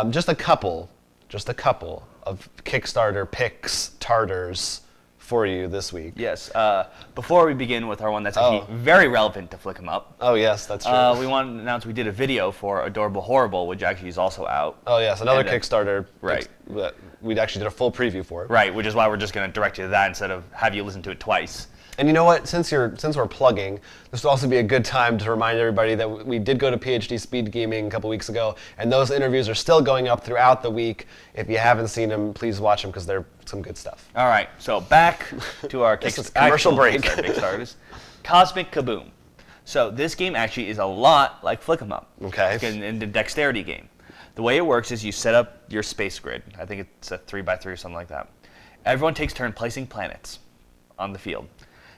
Just a couple of Kickstarter Pickstarters for you this week. Yes. Before we begin with our one that's actually very relevant to Flick 'em Up. Oh yes, that's true. We want to announce we did a video for Adorable Horrible, which actually is also out. Oh yes, another Kickstarter. Right. That we actually did a full preview for. Right, which is why we're just going to direct you to that instead of have you listen to it twice. And you know what? Since we're plugging, this would also be a good time to remind everybody that we did go to PhD Speed Gaming a couple weeks ago, and those interviews are still going up throughout the week. If you haven't seen them, please watch them because they're some good stuff. All right, so back to our commercial break. Kickstarters. Cosmic Kaboom. So this game actually is a lot like Flick 'em Up. Okay. In the dexterity game. The way it works is you set up your space grid. I think it's a 3x3 or something like that. Everyone takes turn placing planets on the field.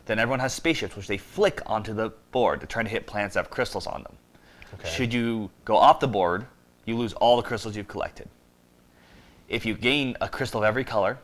Then everyone has spaceships, which they flick onto the board to try to hit planets that have crystals on them. Okay. Should you go off the board, you lose all the crystals you've collected. If you gain a crystal of every color,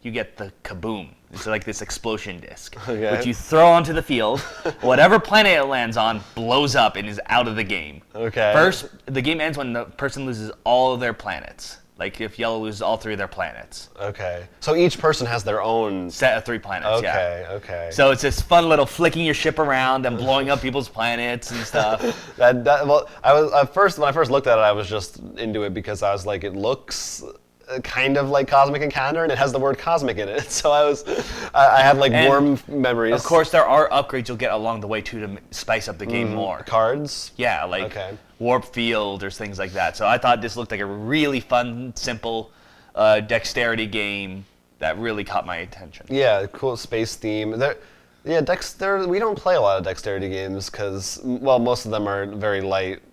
you get the kaboom. It's like this explosion disc, which you throw onto the field. Whatever planet it lands on blows up and is out of the game. Okay. First, the game ends when the person loses all of their planets. Like if yellow loses all 3 of their planets. Okay. So each person has their own set of 3 planets. Okay. So it's this fun little flicking your ship around and blowing up people's planets and stuff. Well, I was when I first looked at it, I was just into it because I was like, it looks kind of like Cosmic Encounter, and it has the word cosmic in it. So I had like warm memories. Of course, there are upgrades you'll get along the way too to spice up the game more. Cards? Yeah, like warp field or things like that. So I thought this looked like a really fun, simple dexterity game that really caught my attention. Yeah, cool space theme. We don't play a lot of dexterity games because, well, most of them are very light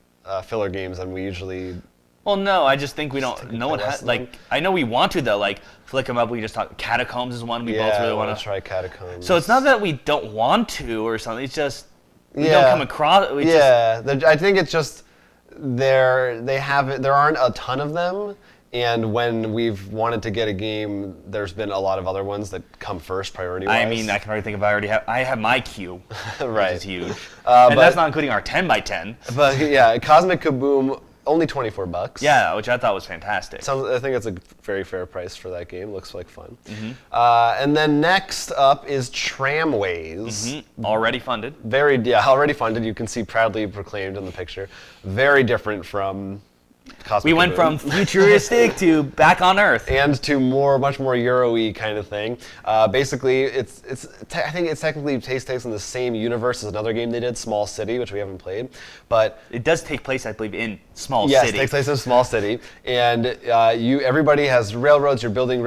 filler games, and we usually. Well, no, I just think we don't. No one has I know we want to though. Like Flick 'em Up, we just talk. Catacombs is one we both really want to try. Catacombs. So it's not that we don't want to or something. It's just we don't come across. I think it's just there aren't a ton of them, and when we've wanted to get a game, there's been a lot of other ones that come first priority-wise. I mean, I can already think if I have my queue, right. Which is huge, and that's not including our 10x10. But yeah, Cosmic Kaboom. Only $24. Yeah, which I thought was fantastic. I think it's a very fair price for that game. Looks like fun. Mm-hmm. And then next up is Tramways. Mm-hmm. Already funded. Already funded. You can see proudly proclaimed in the picture. Very different from Cosmic We went from futuristic to back on Earth. And to much more Euro-y kind of thing. Basically, I think it's technically takes place in the same universe as another game they did, Small City, which we haven't played. But it does take place, I believe, in Small City. Yes, it takes place in Small City. And everybody has railroads, you're building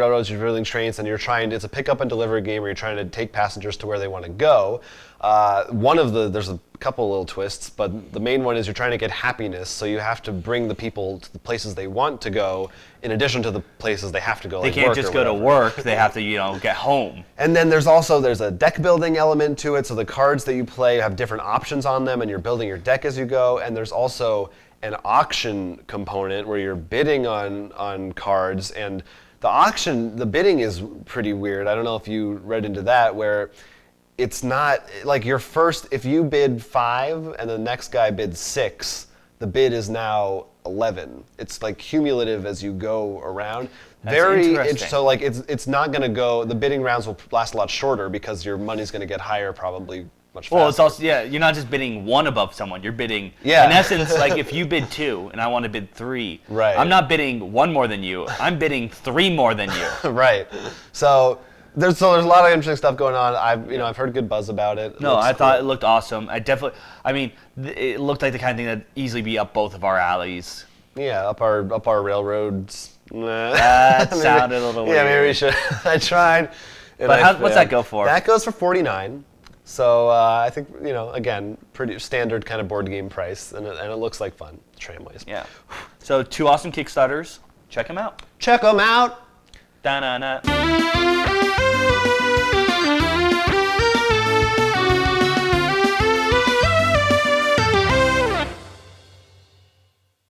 trains, and it's a pick up and delivery game where you're trying to take passengers to where they want to go. There's a couple little twists, but the main one is you're trying to get happiness, so you have to bring the people to the places they want to go, in addition to the places they have to go. They can't just go to work; they have to, get home. And then there's a deck building element to it, so the cards that you play have different options on them, and you're building your deck as you go. And there's also an auction component where you're bidding on cards, and the bidding is pretty weird. I don't know if you read into that, where it's not like if you bid 5 and the next guy bids 6, the bid is now 11. It's like cumulative as you go around. That's interesting. So like it's not going to go. The bidding rounds will last a lot shorter because your money's going to get higher probably much faster. Well, it's also you're not just bidding one above someone. You're bidding in essence like if you bid 2 and I want to bid 3. Right. I'm not bidding 1 more than you. I'm bidding 3 more than you. Right. There's a lot of interesting stuff going on. I've heard good buzz about it. I thought it looked awesome. It looked like the kind of thing that'd easily be up both of our alleys. Yeah, up our railroads. That sounded a little weird. Yeah, maybe we should. I tried. But what's that go for? That goes for $49. So I think again, pretty standard kind of board game price, and it looks like fun. Tramways. Yeah. So 2 awesome Kickstarters. Check them out. Check them out. Da-na-na.